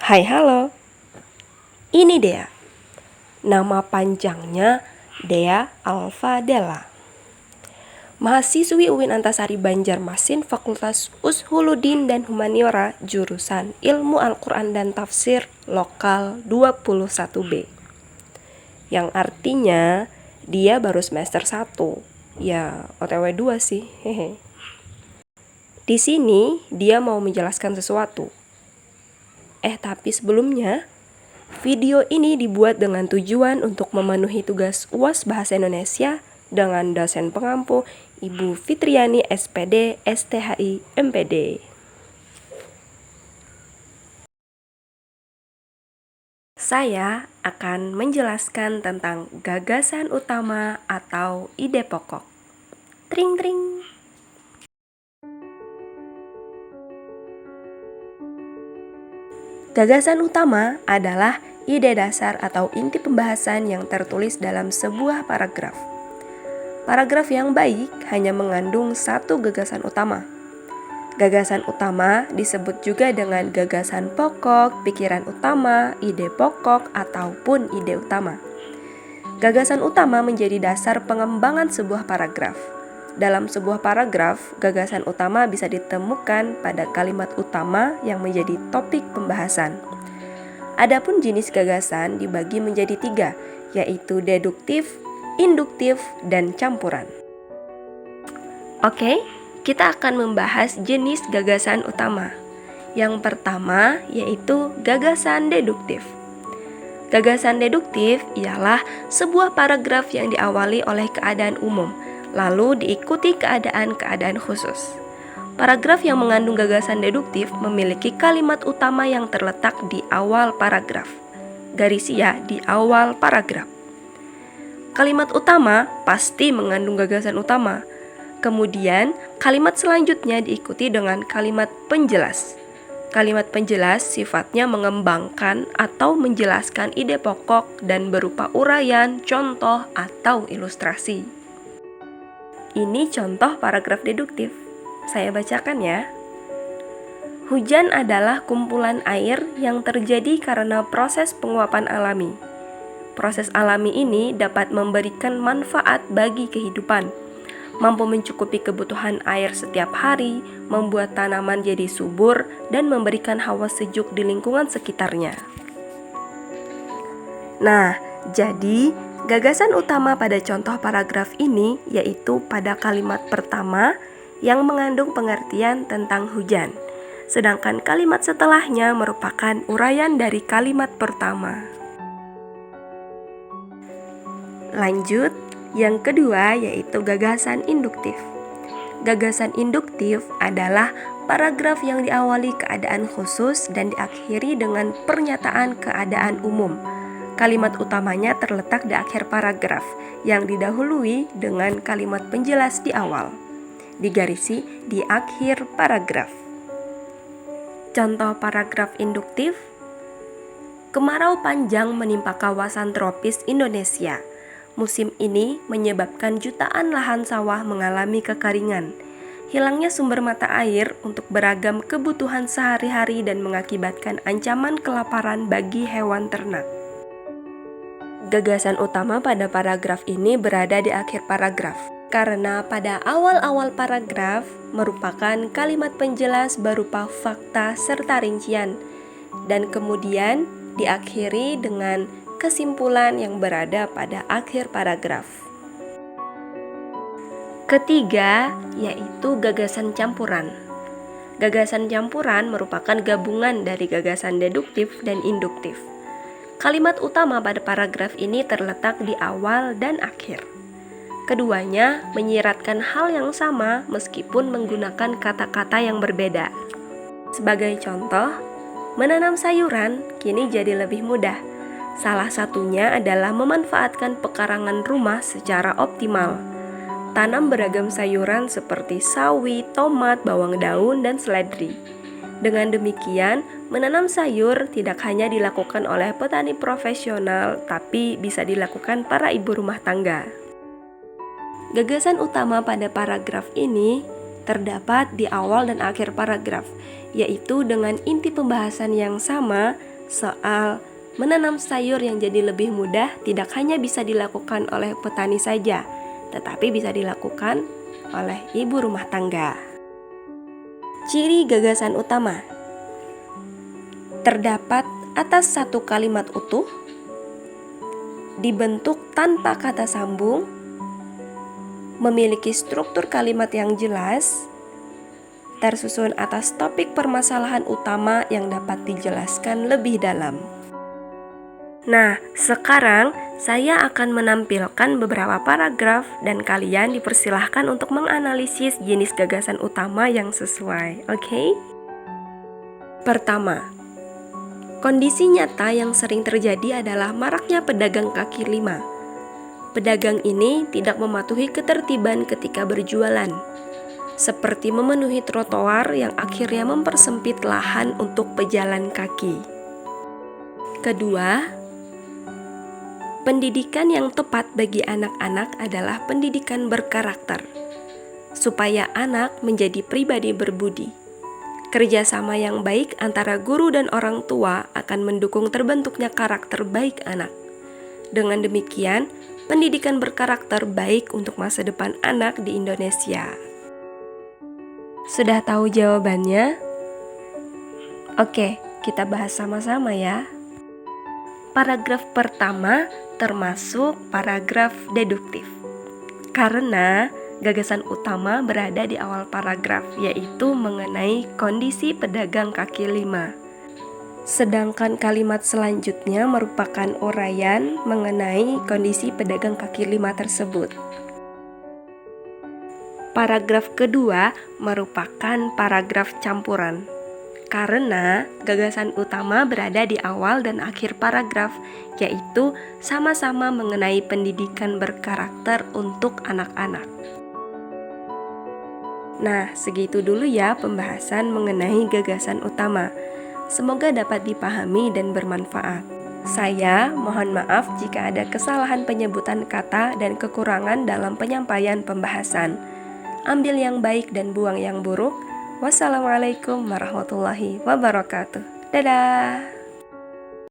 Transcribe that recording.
Hai halo, ini Dea. Nama panjangnya Dea Alfa Della. Mahasiswi UIN Antasari Banjarmasin Fakultas Ushuluddin dan Humaniora jurusan Ilmu Al-Quran dan Tafsir Lokal 21B. Yang artinya dia baru semester 1. Ya, OTW 2 sih. Hehe. Di sini dia mau menjelaskan sesuatu. Tapi sebelumnya, video ini dibuat dengan tujuan untuk memenuhi tugas UAS Bahasa Indonesia dengan dosen pengampu Ibu Fitriani SPD, STHI, MPD. Saya akan menjelaskan tentang gagasan utama atau ide pokok. Tring-tring. Gagasan utama adalah ide dasar atau inti pembahasan yang tertulis dalam sebuah paragraf. Paragraf yang baik hanya mengandung satu gagasan utama. Gagasan utama disebut juga dengan gagasan pokok, pikiran utama, ide pokok, ataupun ide utama. Gagasan utama menjadi dasar pengembangan sebuah paragraf. Dalam sebuah paragraf, gagasan utama bisa ditemukan pada kalimat utama yang menjadi topik pembahasan. Adapun jenis gagasan dibagi menjadi 3, yaitu deduktif, induktif, dan campuran. Oke, kita akan membahas jenis gagasan utama. Yang pertama yaitu gagasan deduktif. Gagasan deduktif ialah sebuah paragraf yang diawali oleh keadaan umum, lalu diikuti keadaan-keadaan khusus. Paragraf yang mengandung gagasan deduktif memiliki kalimat utama yang terletak di awal paragraf. Garis ya di awal paragraf. Kalimat utama pasti mengandung gagasan utama. Kemudian, kalimat selanjutnya diikuti dengan kalimat penjelas. Kalimat penjelas sifatnya mengembangkan atau menjelaskan ide pokok dan berupa uraian, contoh, atau ilustrasi. Ini contoh paragraf deduktif. Saya bacakan ya. Hujan adalah kumpulan air yang terjadi karena proses penguapan alami. Proses alami ini dapat memberikan manfaat bagi kehidupan, mampu mencukupi kebutuhan air setiap hari, membuat tanaman jadi subur, dan memberikan hawa sejuk di lingkungan sekitarnya. Nah, jadi gagasan utama pada contoh paragraf ini yaitu pada kalimat pertama yang mengandung pengertian tentang hujan, sedangkan kalimat setelahnya merupakan uraian dari kalimat pertama. Lanjut, yang kedua yaitu gagasan induktif. Gagasan induktif adalah paragraf yang diawali keadaan khusus dan diakhiri dengan pernyataan keadaan umum. Kalimat utamanya terletak di akhir paragraf yang didahului dengan kalimat penjelas di awal. Digarisi di akhir paragraf. Contoh paragraf induktif. Kemarau panjang menimpa kawasan tropis Indonesia. Musim ini menyebabkan jutaan lahan sawah mengalami kekeringan. Hilangnya sumber mata air untuk beragam kebutuhan sehari-hari dan mengakibatkan ancaman kelaparan bagi hewan ternak. Gagasan utama pada paragraf ini berada di akhir paragraf, karena pada awal-awal paragraf merupakan kalimat penjelas berupa fakta serta rincian, dan kemudian diakhiri dengan kesimpulan yang berada pada akhir paragraf. Ketiga, yaitu gagasan campuran. Gagasan campuran merupakan gabungan dari gagasan deduktif dan induktif. Kalimat utama pada paragraf ini terletak di awal dan akhir. Keduanya menyiratkan hal yang sama meskipun menggunakan kata-kata yang berbeda. Sebagai contoh, menanam sayuran kini jadi lebih mudah. Salah satunya adalah memanfaatkan pekarangan rumah secara optimal. Tanam beragam sayuran seperti sawi, tomat, bawang daun, dan seledri. Dengan demikian, menanam sayur tidak hanya dilakukan oleh petani profesional, tapi bisa dilakukan para ibu rumah tangga. Gagasan utama pada paragraf ini terdapat di awal dan akhir paragraf, yaitu dengan inti pembahasan yang sama, soal menanam sayur yang jadi lebih mudah tidak hanya bisa dilakukan oleh petani saja, tetapi bisa dilakukan oleh ibu rumah tangga. Ciri gagasan utama: terdapat atas satu kalimat utuh, dibentuk tanpa kata sambung, memiliki struktur kalimat yang jelas, tersusun atas topik permasalahan utama yang dapat dijelaskan lebih dalam. Nah, sekarang saya akan menampilkan beberapa paragraf dan kalian dipersilahkan untuk menganalisis jenis gagasan utama yang sesuai, oke? Pertama, kondisi nyata yang sering terjadi adalah maraknya pedagang kaki lima. Pedagang ini tidak mematuhi ketertiban ketika berjualan, seperti memenuhi trotoar yang akhirnya mempersempit lahan untuk pejalan kaki. Kedua, pendidikan yang tepat bagi anak-anak adalah pendidikan berkarakter, supaya anak menjadi pribadi berbudi. Kerjasama yang baik antara guru dan orang tua akan mendukung terbentuknya karakter baik anak. Dengan demikian, pendidikan berkarakter baik untuk masa depan anak di Indonesia. Sudah tahu jawabannya? Oke, kita bahas sama-sama ya. Paragraf pertama termasuk paragraf deduktif, karena gagasan utama berada di awal paragraf, yaitu mengenai kondisi pedagang kaki lima. Sedangkan kalimat selanjutnya merupakan uraian mengenai kondisi pedagang kaki lima tersebut. Paragraf kedua merupakan paragraf campuran, karena gagasan utama berada di awal dan akhir paragraf, yaitu sama-sama mengenai pendidikan berkarakter untuk anak-anak. Nah, segitu dulu ya pembahasan mengenai gagasan utama. Semoga dapat dipahami dan bermanfaat. Saya mohon maaf jika ada kesalahan penyebutan kata dan kekurangan dalam penyampaian pembahasan. Ambil yang baik dan buang yang buruk. Wassalamualaikum warahmatullahi wabarakatuh. Dadah.